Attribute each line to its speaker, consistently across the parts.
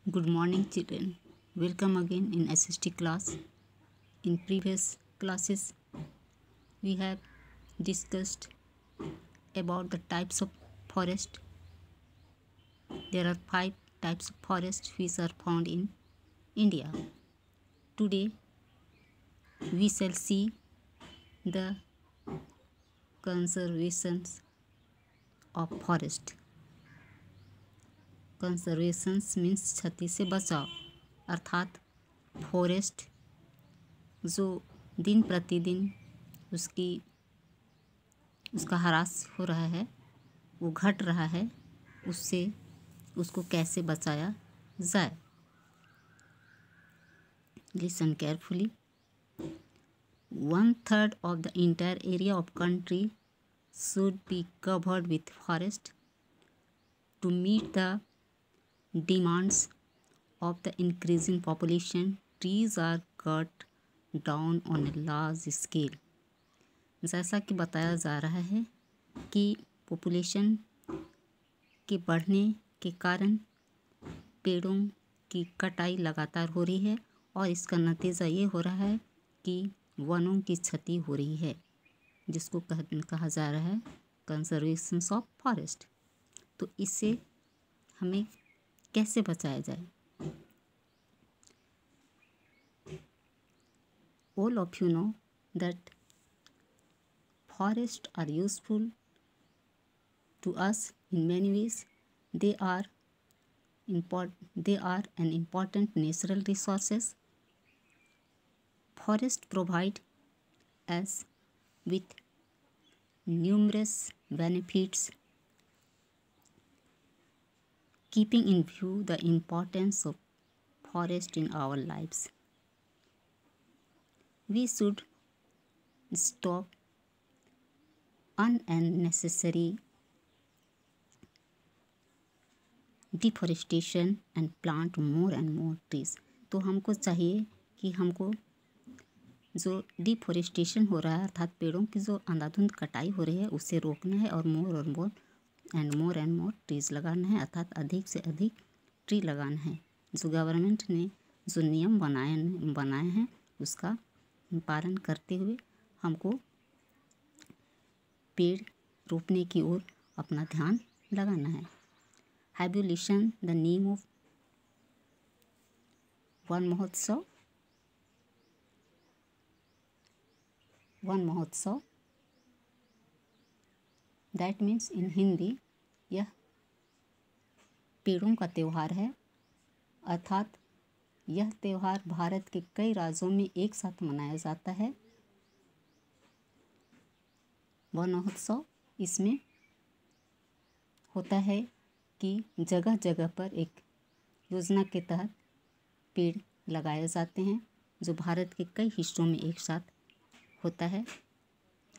Speaker 1: Good morning, children. Welcome again in SST class. In previous classes, we have discussed about the types of forest. There are 5 types of forest which are found in India. Today, we shall see the conservation of forest. Conservation means क्षति से बचाव, अर्थात forest जो दिन प्रतिदिन उसका ह्रास हो रहा है, वो घट रहा है, उसको कैसे बचाया जाए. Listen carefully. 1/3 of the entire area of country should be covered with forest. To meet the demands of the increasing population, trees are cut down on a large scale. जैसा कि बताया जा रहा है कि पॉपुलेशन के बढ़ने के कारण पेड़ों की कटाई लगातार हो रही है और इसका नतीजा ये हो रहा है कि वनों की क्षति हो रही है, जिसको कहा जा रहा है कंजर्वेशन ऑफ फॉरेस्ट. तो इससे हमें कैसे बचाया जाए? All of you know that forests are useful to us in many ways. They are an important natural resources. Forests provide us with numerous benefits, keeping in view the importance of forest in our lives. We should stop unnecessary deforestation and plant more and more trees. तो हमको चाहिए कि हमको जो deforestation हो रहा है, अर्थात पेड़ों की जो अंधाधुंध कटाई हो रही है, उसे रोकना है और मोर एंड मोर ट्रीज लगाना है, अर्थात अधिक से अधिक ट्री लगाना है. जो गवर्नमेंट ने जो नियम बनाए हैं उसका पालन करते हुए हमको पेड़ रोपने की ओर अपना ध्यान लगाना है. Have you listen the name of one महोत्सव? वन महोत्सव, दैट मीन्स इन हिंदी यह पेड़ों का त्यौहार है, अर्थात यह त्यौहार भारत के कई राज्यों में एक साथ मनाया जाता है. वन महोत्सव इसमें होता है कि जगह जगह पर एक योजना के तहत पेड़ लगाए जाते हैं, जो भारत के कई हिस्सों में एक साथ होता है.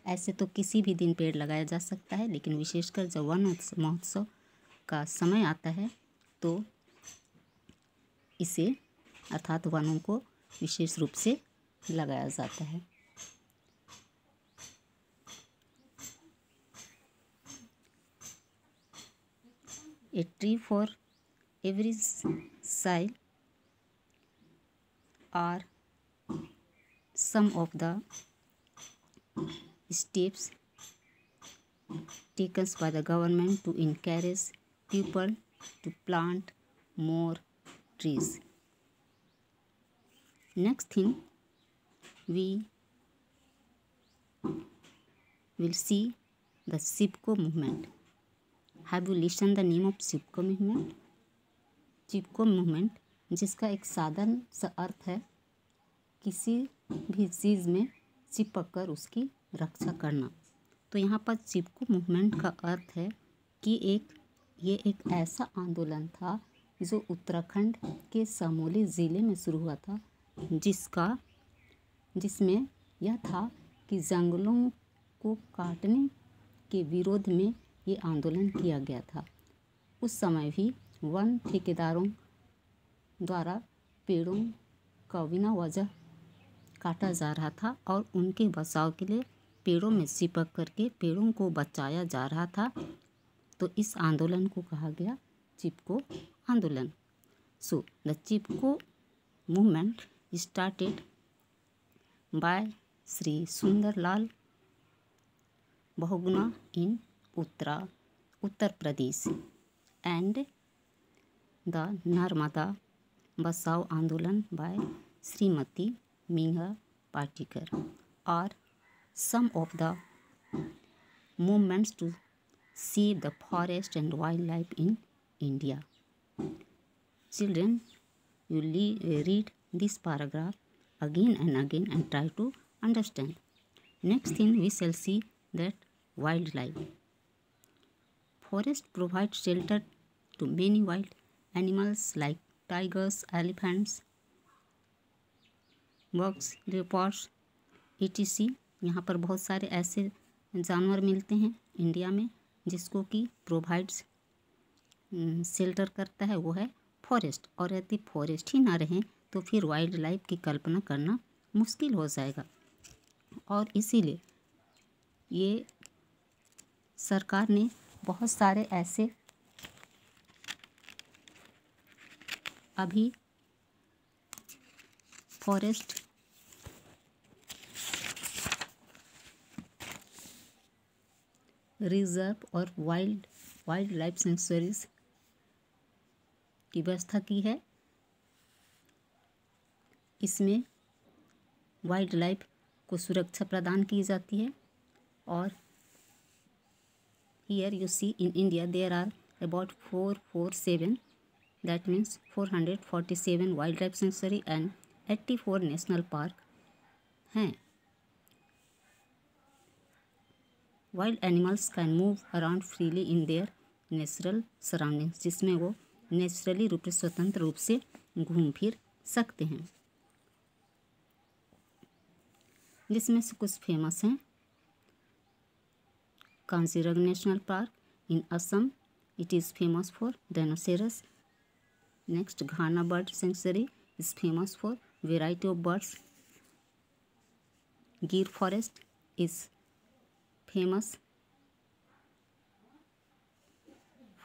Speaker 1: ऐसे तो किसी भी दिन पेड़ लगाया जा सकता है, लेकिन विशेषकर जब वन महोत्सव का समय आता है तो इसे अर्थात वनों को विशेष रूप से लगाया जाता है. A tree for every sile are some of the steps taken by the government to encourage people to plant more trees. Next thing, we will see the CIPCO movement. Have you listened the name of CIPCO movement? CIPCO movement जिसका एक साधारण सा अर्थ है किसी भी चीज़ में चिपक कर उसकी रक्षा करना. तो यहाँ पर चिपको मूवमेंट का अर्थ है कि ये एक ऐसा आंदोलन था जो उत्तराखंड के चमोली ज़िले में शुरू हुआ था, जिसमें यह था कि जंगलों को काटने के विरोध में ये आंदोलन किया गया था. उस समय भी वन ठेकेदारों द्वारा पेड़ों का बिना वजह काटा जा रहा था और उनके बचाव के लिए पेड़ों में चिपक करके पेड़ों को बचाया जा रहा था. तो इस आंदोलन को कहा गया चिपको आंदोलन. So the Chipko movement started by Sri Sundarlal Bahuguna in Uttar Pradesh, and the Narmada Basau Andolan by Srimati Mingha Patikar are some of the movements to save the forest and wildlife in India. Children, you read this paragraph again and again and try to understand. Next thing we shall see that wildlife. Forest provides shelter to many wild animals like tigers, elephants, bugs, leopards, etc. यहाँ पर बहुत सारे ऐसे जानवर मिलते हैं India में जिसको कि प्रोवाइड्स शेल्टर करता है, वो है फॉरेस्ट। और यदि फॉरेस्ट ही ना रहें तो फिर वाइल्ड लाइफ की कल्पना करना मुश्किल हो जाएगा। और इसीलिए ये सरकार ने बहुत सारे ऐसे अभी फॉरेस्ट रिजर्व और वाइल्ड लाइफ सेंचुरीज की व्यवस्था की है। इसमें वाइल्ड लाइफ को सुरक्षा प्रदान की जाती है। और here you see in India there are about 447, that means 447 wildlife sanctuary and 84 national park हैं। Wild animals can move around freely in their natural surroundings, जिसमें वो नेचुरली रूप से स्वतंत्र रूप से घूम फिर सकते हैं। जिसमें से कुछ फेमस हैं Kaziranga national park in Assam, it is famous for dinosaurs. Next Ghana bird sanctuary is famous for variety of birds. Gir forest is famous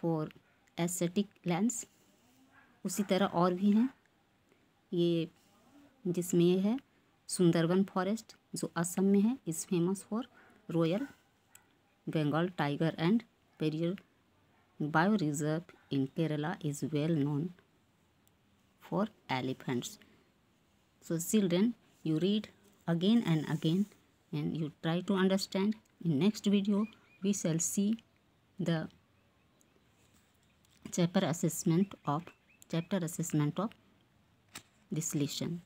Speaker 1: for aesthetic lands. उसी तरह और भी हैं ये, जिसमें ये है सुंदरबन फॉरेस्ट जो असम में है, is famous for royal Bengal tiger and Periyar. Bio reserve in Kerala is well known for elephants. So children, you read again and again and you try to understand. In next video we shall see the chapter assessment of this lesson.